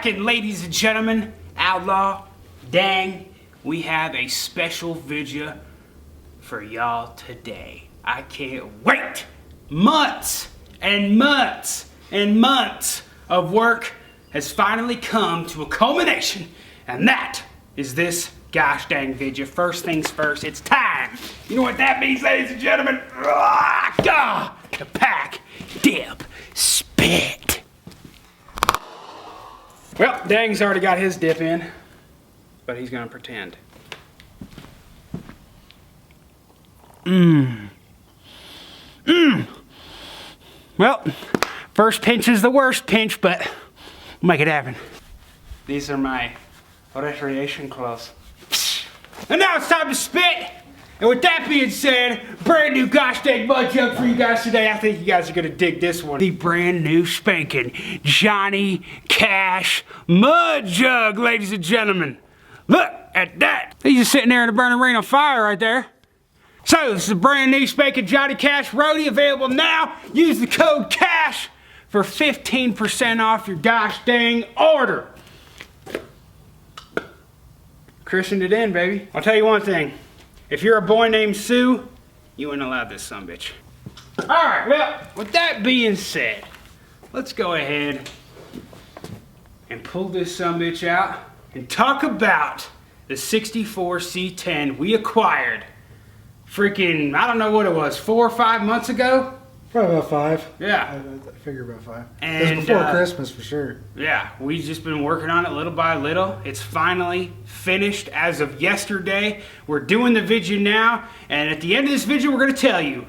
cracking, ladies and gentlemen? Outlaw, dang, we have a special video for y'all today. I can't wait! Months and months and months of work has finally come to a culmination, and that is this gosh dang video. First things first, it's time. You know what that means, ladies and gentlemen? To pack, dip, spit. Well, Dang's already got his dip in, but he's gonna pretend. Well, first pinch is the worst pinch, but we'll make it happen. These are my recreation clothes. And now it's time to spit! And with that being said, brand new gosh dang mud jug for you guys today. I think you guys are gonna dig this one. The brand new spanking Johnny Cash mud jug, ladies and gentlemen. Look at that. He's just sitting there in a burning ring of fire right there. So this is a brand new spanking Johnny Cash roadie available now. Use the code CASH for 15% off your gosh dang order. Christened it in, baby. I'll tell you one thing. If you're a boy named Sue, you ain't allowed this sumbitch. Alright, well, with that being said, let's go ahead and pull this sumbitch out and talk about the 64 C10 we acquired freaking, I don't know what it was, 4 or 5 months ago? Probably about 5. Yeah. I figure about 5. And, it was before Christmas for sure. Yeah, we've just been working on it little by little. It's finally finished as of yesterday. We're doing the video now, and at the end of this video, we're going to tell you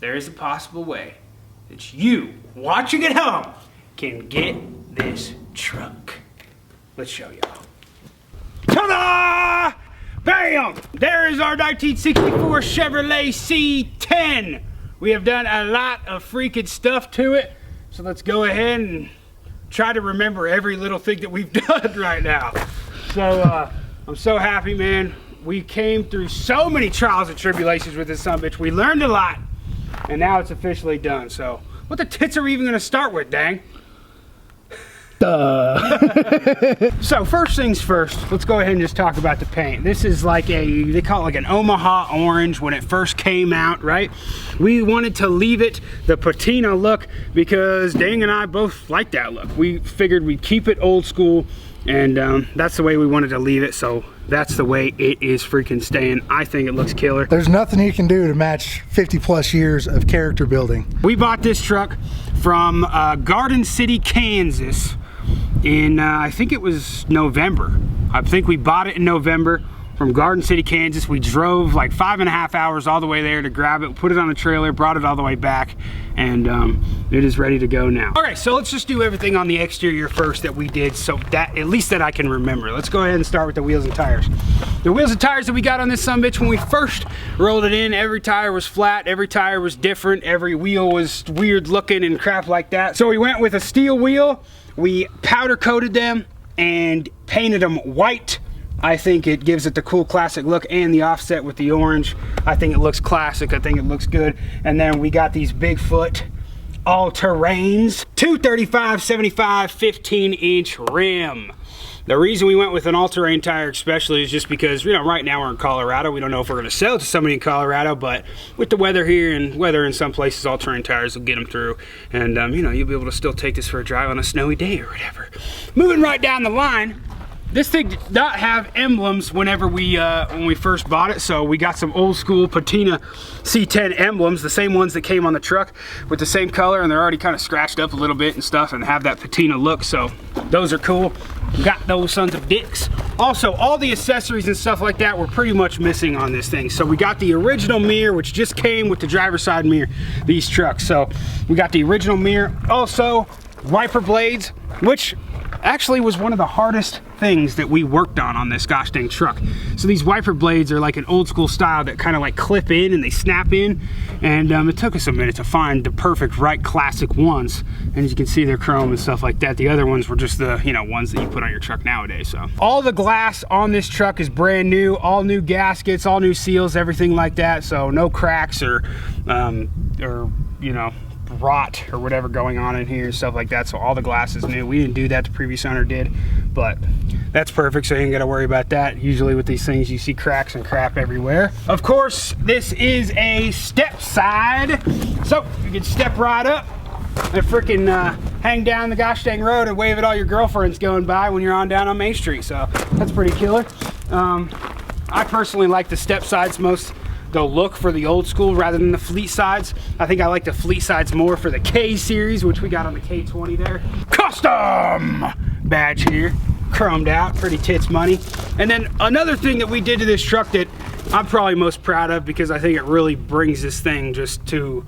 there is a possible way that you, watching at home, can get this truck. Let's show y'all. Ta-da! Bam! There is our 1964 Chevrolet C10. We have done a lot of freaking stuff to it, so let's go ahead and try to remember every little thing that we've done right now. So I'm so happy, man. We came through so many trials and tribulations with this sumbitch. We learned a lot, and now it's officially done. So what the tits are we even gonna start with, Dang? So first things first, let's go ahead and just talk about the paint. This is like they call it like an Omaha orange when it first came out, right? We wanted to leave it the patina look because Dang and I both like that look. We figured we'd keep it old school, and that's the way we wanted to leave it, so that's the way it is freaking staying. I think it looks killer. There's nothing you can do to match 50 plus years of character building. We bought this truck from Garden City, Kansas in I think it was November. I think we bought it in November from Garden City, Kansas. We drove like 5.5 hours all the way there to grab it, put it on a trailer, brought it all the way back, and it is ready to go now. Okay, so let's just do everything on the exterior first that we did, so that at least that I can remember. Let's go ahead and start with the wheels and tires. The wheels and tires that we got on this sumbitch, when we first rolled it in, every tire was flat, every tire was different, every wheel was weird looking and crap like that. So we went with a steel wheel. We powder coated them and painted them white. I think it gives it the cool classic look, and the offset with the orange. I think it looks classic. I think it looks good. And then we got these Bigfoot all-terrains, 235/75 15-inch rim. The reason we went with an all-terrain tire especially is just because, you know, right now we're in Colorado. We don't know if we're going to sell it to somebody in Colorado, but with the weather here and weather in some places, all-terrain tires will get them through. And, you know, you'll be able to still take this for a drive on a snowy day or whatever. Moving right down the line, this thing did not have emblems whenever when we first bought it, so we got some old school patina C10 emblems, the same ones that came on the truck with the same color, and they're already kind of scratched up a little bit and stuff and have that patina look, so those are cool. Got those sons of dicks. Also, all the accessories and stuff like that were pretty much missing on this thing. So we got the original mirror, which just came with the driver's side mirror, these trucks. So we got the original mirror. Also, wiper blades, which actually was one of the hardest things that we worked on this gosh dang truck. So these wiper blades are like an old school style that kind of like clip in and they snap in, and it took us a minute to find the perfect right classic ones, and as you can see they're chrome and stuff like that. The other ones were just the, you know, ones that you put on your truck nowadays. So all the glass on this truck is brand new, all new gaskets, all new seals, everything like that, so no cracks or you know, rot or whatever going on in here and stuff like that. So all the glass is new. We didn't do that, the previous owner did, but that's perfect, so you ain't gotta worry about that. Usually with these things, you see cracks and crap everywhere. Of course, this is a stepside, so you can step right up and freaking hang down the gosh dang road and wave at all your girlfriends going by when you're on down on Main Street. So that's pretty killer. I personally like the step sides most, the look for the old school rather than the fleet sides. I think I like the fleet sides more for the K series, which we got on the K20 there. Custom badge here, chromed out, pretty tits money. And then another thing that we did to this truck that I'm probably most proud of, because I think it really brings this thing just to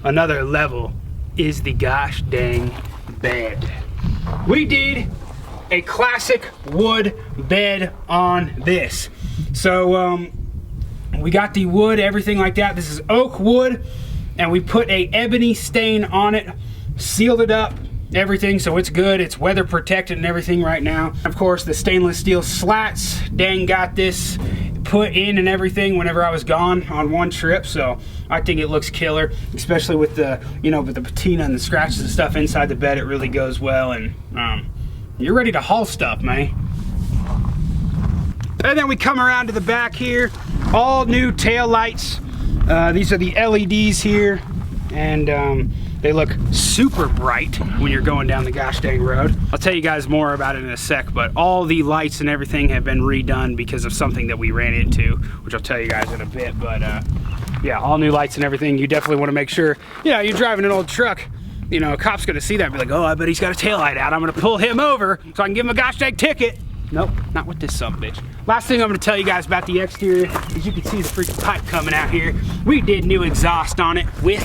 another level, is the gosh dang bed. We did a classic wood bed on this. So we got the wood, everything like that. This is oak wood, and we put a ebony stain on it, sealed it up, everything, so it's good. It's weather protected and everything right now. Of course, the stainless steel slats, dang, got this put in and everything whenever I was gone on one trip, so I think it looks killer, especially with the, you know, with the patina and the scratches and stuff inside the bed. It really goes well, and you're ready to haul stuff, man. And then we come around to the back here, all new tail lights. These are the LEDs here, and they look super bright when you're going down the gosh dang road. I'll tell you guys more about it in a sec, but all the lights and everything have been redone because of something that we ran into, which I'll tell you guys in a bit. But yeah, all new lights and everything. You definitely want to make sure, you know, you're driving an old truck, you know, a cop's gonna see that and be like, oh, I bet he's got a tail light out. I'm gonna pull him over so I can give him a gosh dang ticket. Nope, not with this sumbitch. Last thing I'm gonna tell you guys about the exterior is you can see the freaking pipe coming out here. We did new exhaust on it with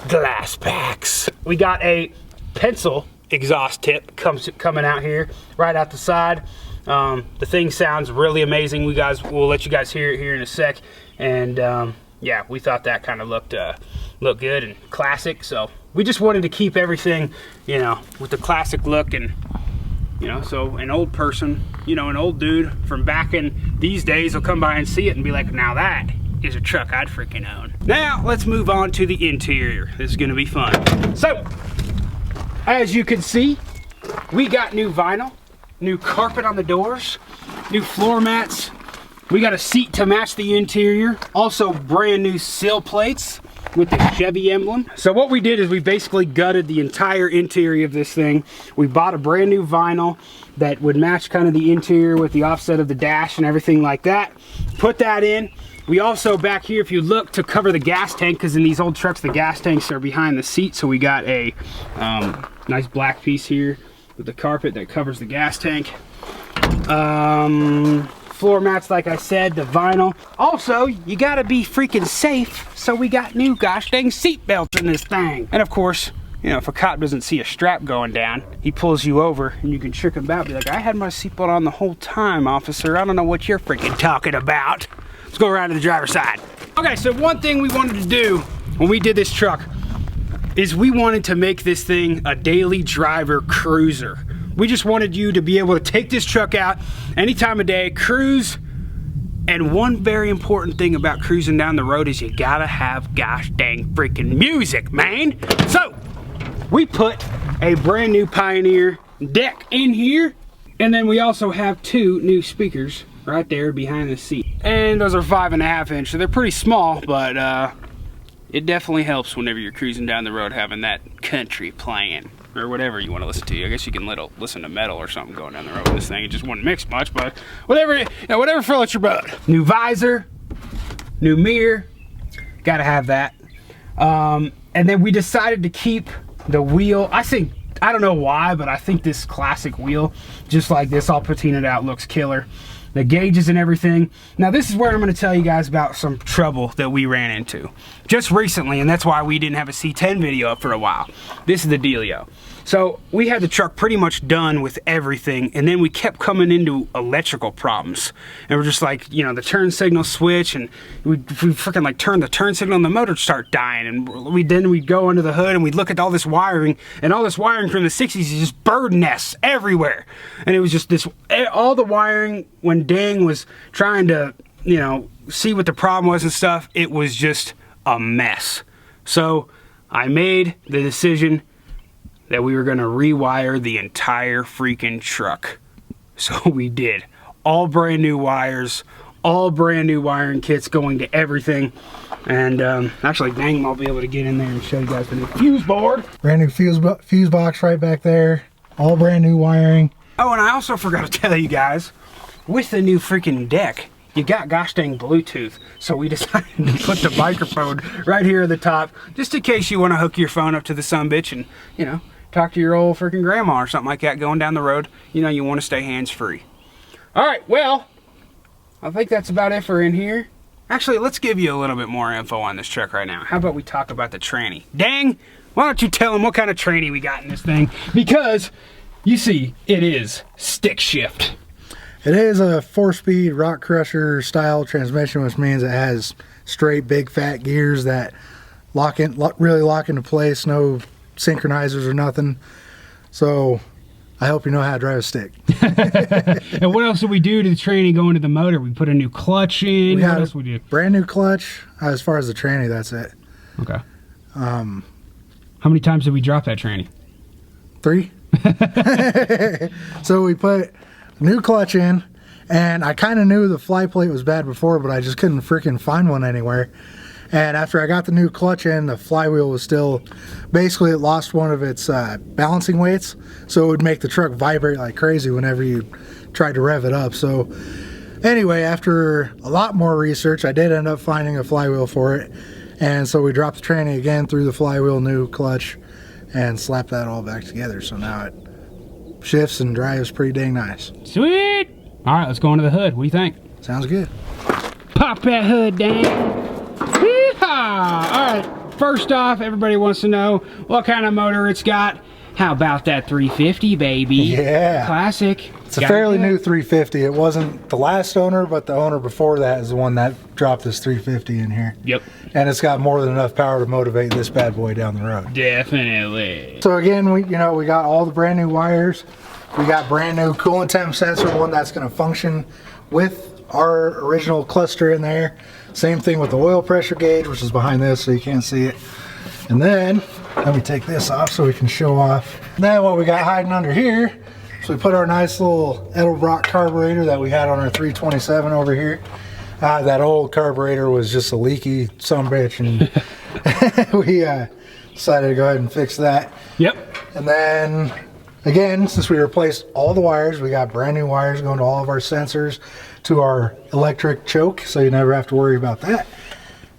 glass packs. We got a pencil exhaust tip coming out here, right out the side. The thing sounds really amazing. We'll let you guys hear it here in a sec. And yeah, we thought that kind of looked good and classic. So we just wanted to keep everything, you know, with the classic look. And you know, so an old person, you know, an old dude from back in these days will come by and see it and be like, now that is a truck I'd freaking own. Now let's move on to the interior. This is gonna be fun. So as you can see, we got new vinyl, new carpet on the doors, new floor mats. We got a seat to match the interior, also brand new sill plates with the Chevy emblem. So what we did is we basically gutted the entire interior of this thing. We bought a brand new vinyl that would match kind of the interior with the offset of the dash and everything like that. Put that in. We also, back here, if you look, to cover the gas tank, because in these old trucks the gas tanks are behind the seat, so we got a nice black piece here with the carpet that covers the gas tank. Floor mats, like I said, the vinyl. Also, you gotta be freaking safe, so we got new gosh dang seat belts in this thing. And of course, you know, if a cop doesn't see a strap going down, he pulls you over and you can trick him about, be like, I had my seatbelt on the whole time, officer. I don't know what you're freaking talking about. Let's go around to the driver's side. Okay, so one thing we wanted to do when we did this truck is we wanted to make this thing a daily driver cruiser. We just wanted you to be able to take this truck out any time of day, cruise. And one very important thing about cruising down the road is you gotta have gosh dang freaking music, man. So we put a brand new Pioneer deck in here, and then we also have two new speakers right there behind the seat. And those are 5.5 inch, so they're pretty small, but it definitely helps whenever you're cruising down the road having that country playing, or whatever you want to listen to. I guess you can listen to metal or something going down the road with this thing. It just wouldn't mix much, but whatever, you know, whatever floats your boat. New visor, new mirror, gotta have that. And then we decided to keep the wheel. I don't know why, but I think this classic wheel, just like this, all patinaed out, looks killer. The gauges and everything. Now this is where I'm going to tell you guys about some trouble that we ran into just recently, and that's why we didn't have a C10 video up for a while. This is the dealio. So we had the truck pretty much done with everything, and then we kept coming into electrical problems. And we're just like, you know, the turn signal switch, and we freaking like turn the turn signal and the motor start dying. And we'd go under the hood and we'd look at all this wiring, and all this wiring from the 60s is just bird nests everywhere. And it was just this, all the wiring, when Dang was trying to, you know, see what the problem was and stuff, it was just a mess. So I made the decision that we were going to rewire the entire freaking truck. So we did. All brand new wires, all brand new wiring kits going to everything. And actually, dang, I'll be able to get in there and show you guys the new fuse board. Brand new fuse box right back there. All brand new wiring. Oh, and I also forgot to tell you guys, with the new freaking deck, you got gosh dang Bluetooth. So we decided to put the microphone right here at the top, just in case you want to hook your phone up to the sumbitch and, you know, talk to your old freaking grandma or something like that going down the road. You know, you want to stay hands-free. All right, well, I think that's about it for in here. Actually, let's give you a little bit more info on this truck right now. How about we talk about the tranny? Dang, why don't you tell them what kind of tranny we got in this thing? Because, you see, it is stick shift. It is a 4-speed rock crusher style transmission, which means it has straight big fat gears that really lock into place, no synchronizers or nothing. So I hope you know how to drive a stick. And what else did we do to the tranny going to the motor? We put a new clutch in. What else we do? Brand new clutch. As far as the tranny, that's it. Okay. How many times did we drop that tranny? 3. So we put new clutch in, and I kind of knew the fly plate was bad before, but I just couldn't freaking find one anywhere. And after I got the new clutch in, the flywheel was still, basically it lost one of its balancing weights, so it would make the truck vibrate like crazy whenever you tried to rev it up. So anyway, after a lot more research, I did end up finding a flywheel for it, and so we dropped the tranny again, through the flywheel, new clutch, and slapped that all back together. So now it shifts and drives pretty dang nice. Sweet! All right, let's go under the hood. What do you think? Sounds good. Pop that hood down. Yeehaw! All right, first off, everybody wants to know what kind of motor it's got. How about that 350, baby? Yeah. Classic. It's a fairly new 350. It wasn't the last owner, but the owner before that is the one that dropped this 350 in here. Yep. And it's got more than enough power to motivate this bad boy down the road. Definitely. So again, we got all the brand new wires. We got brand new coolant temp sensor, one that's going to function with our original cluster in there. Same thing with the oil pressure gauge, which is behind this, so you can't see it. And then, let me take this off so we can show off. Then what we got hiding under here, so we put our nice little Edelbrock carburetor that we had on our 327 over here. That old carburetor was just a leaky sumbitch, and we decided to go ahead and fix that. Yep. And then, again, since we replaced all the wires, we got brand new wires going to all of our sensors, to our electric choke, so you never have to worry about that.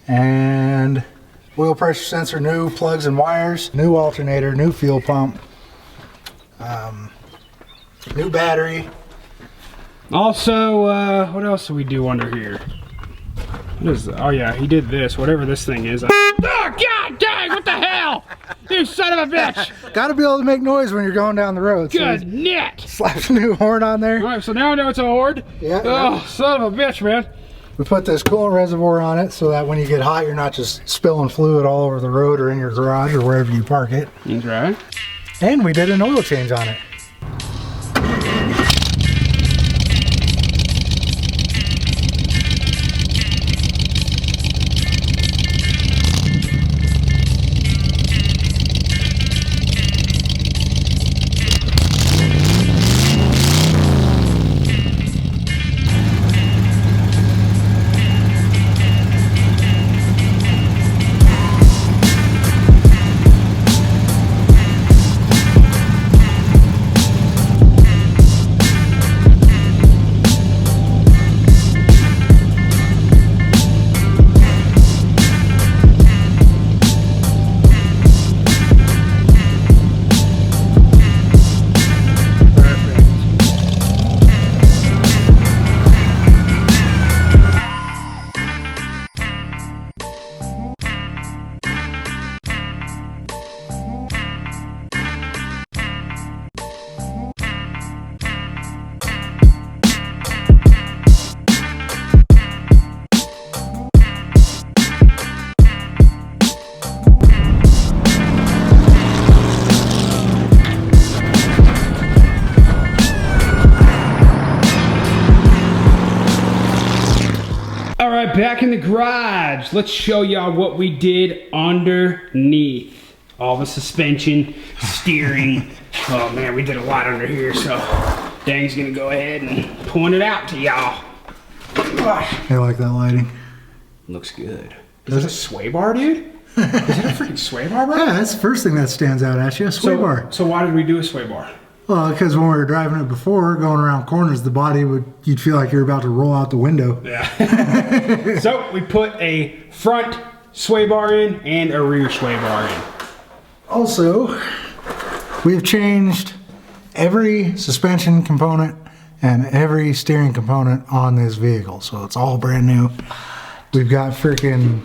And oil pressure sensor, new plugs and wires, new alternator, new fuel pump, new battery. Also, what else do we do under here? What is that? Oh yeah, he did this, whatever this thing is. Oh, God dang, what the hell? You son of a bitch! Gotta be able to make noise when you're going down the road. Good so net! Slap a new horn on there. Alright, so now I know it's a Horde. Yeah. Oh, son of a bitch, man. We put this coolant reservoir on it so that when you get hot, you're not just spilling fluid all over the road or in your garage or wherever you park it. That's right. And we did an oil change on it. Back in the garage, let's show y'all what we did underneath. all the suspension, steering. Oh man, we did a lot under here, so Dang's gonna go ahead and point it out to y'all. I like that lighting. Looks good. Is it a sway bar, dude? Is it a freaking sway bar, bro? Yeah, that's the first thing that stands out at you, a sway bar. So why did we do a sway bar? Well, because when we were driving it before, going around corners, the body you'd feel like you're about to roll out the window. Yeah. So we put a front sway bar in and a rear sway bar in. Also, we've changed every suspension component and every steering component on this vehicle, so it's all brand new. We've got freaking,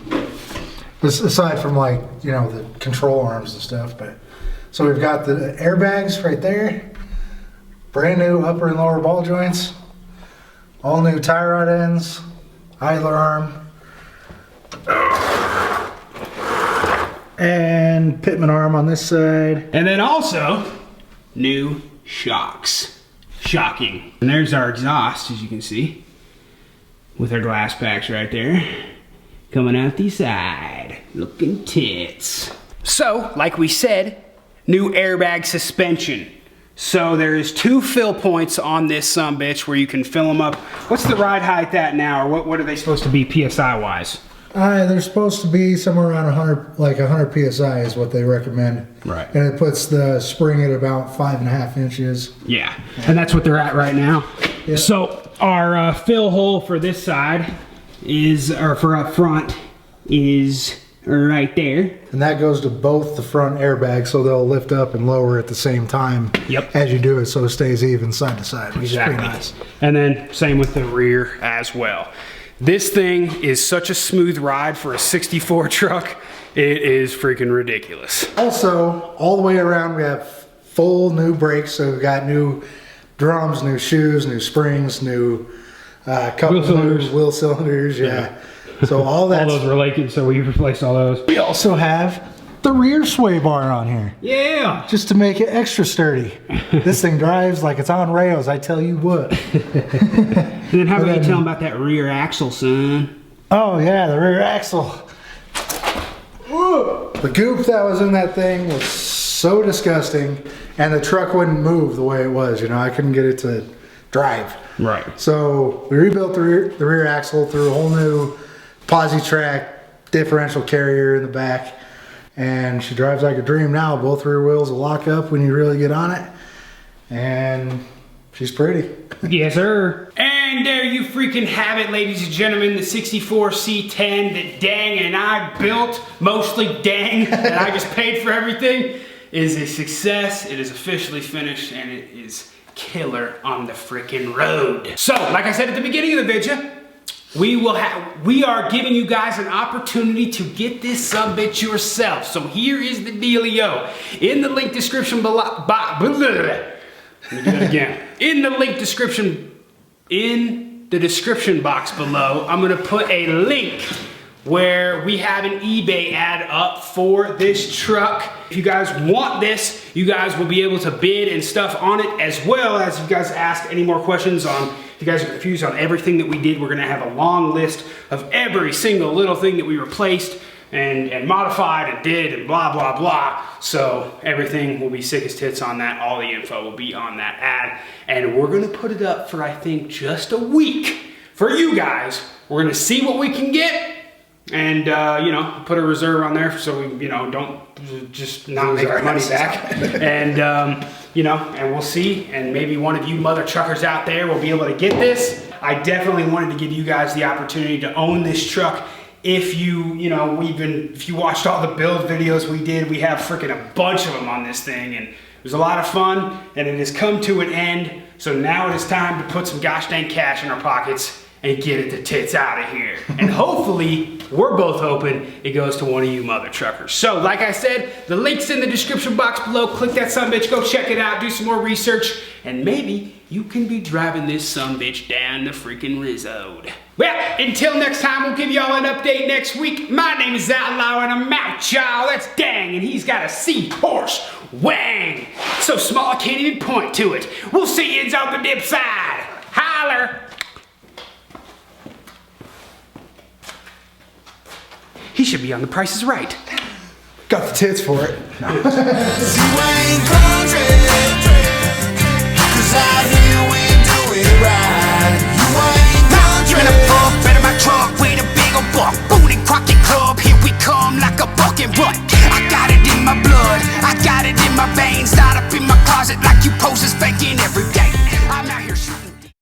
aside from like, you know, the control arms and stuff, but so we've got the airbags right there, brand new upper and lower ball joints, all new tie rod ends, idler arm, and pitman arm on this side. And then also, new shocks. Shocking. And there's our exhaust, as you can see, with our glass packs right there, coming out the side, looking tits. So, like we said, new airbag suspension. So there is 2 fill points on this sumbitch where you can fill them up. What's the ride height at now, or what are they supposed to be PSI wise? They're supposed to be somewhere around 100, like 100 PSI is what they recommend. Right. And it puts the spring at about 5.5 inches. Yeah, and that's what they're at right now. Yeah. So our fill hole for this side is, or for up front, is right there. And that goes to both the front airbags, so they'll lift up and lower at the same time. Yep. As you do it, so it stays even side to side, which Exactly. is pretty nice. And then same with the rear as well. This thing is such a smooth ride for a 64 truck. It is freaking ridiculous. Also, all the way around, we have full new brakes. So we've got new drums, new shoes, new springs, new couple Wheel cylinders. new wheel cylinders. Yeah. So all that. All those were leaking, so we replaced all those. We also have the rear sway bar on here, Yeah. just to make it extra sturdy. This thing drives like it's on rails, I tell you what. And then how about you tell them about that rear axle, son? Oh yeah, the rear axle. Woo! The goop that was in that thing was so disgusting, and the truck wouldn't move the way it was. You know, I couldn't get it to drive. Right. So we rebuilt the rear axle through a whole new posi track differential carrier in the back, and she drives like a dream now. Both rear wheels will lock up when you really get on it, and she's pretty. Yes, sir. And there you freaking have it, ladies and gentlemen. The 64 C10 that Dang and I built, mostly Dang, and I just paid for everything, is a success. It is officially finished, and it is killer on the freaking road. So, like I said at the beginning of the video, we are giving you guys an opportunity to get this subbitch yourself. So here is the dealio. In the link description below, let me do that again. In the description box below, I'm gonna put a link where we have an eBay ad up for this truck. If you guys want this, you guys will be able to bid and stuff on it, as well as if you guys ask any more questions on, if you guys are confused on everything that we did, we're gonna have a long list of every single little thing that we replaced and modified and did and blah, blah, blah. So everything will be sick as tits on that. All the info will be on that ad. And we're gonna put it up for, I think, just a week for you guys. We're gonna see what we can get and, you know, put a reserve on there so we, you know, don't just not make our money back. And, you know, and we'll see. And maybe one of you mother truckers out there will be able to get this. I definitely wanted to give you guys the opportunity to own this truck. If you know, if you watched all the build videos we did, we have freaking a bunch of them on this thing, and it was a lot of fun, and it has come to an end. So now it is time to put some gosh dang cash in our pockets and get it the tits out of here. And hopefully, we're both hoping it goes to one of you mother truckers. So like I said, the link's in the description box below. Click that sumbitch, go check it out, do some more research, and maybe you can be driving this sumbitch down the freaking Rizzo. Well, until next time, we'll give y'all an update next week. My name is Outlaw, and I'm out, y'all. That's Dang, and he's got a C-horse wang. So small I can't even point to it. We'll see you on the dip side. Holler. He should be on The Price is Right. Got the tits for it. No. You ain't country, 'cause out here we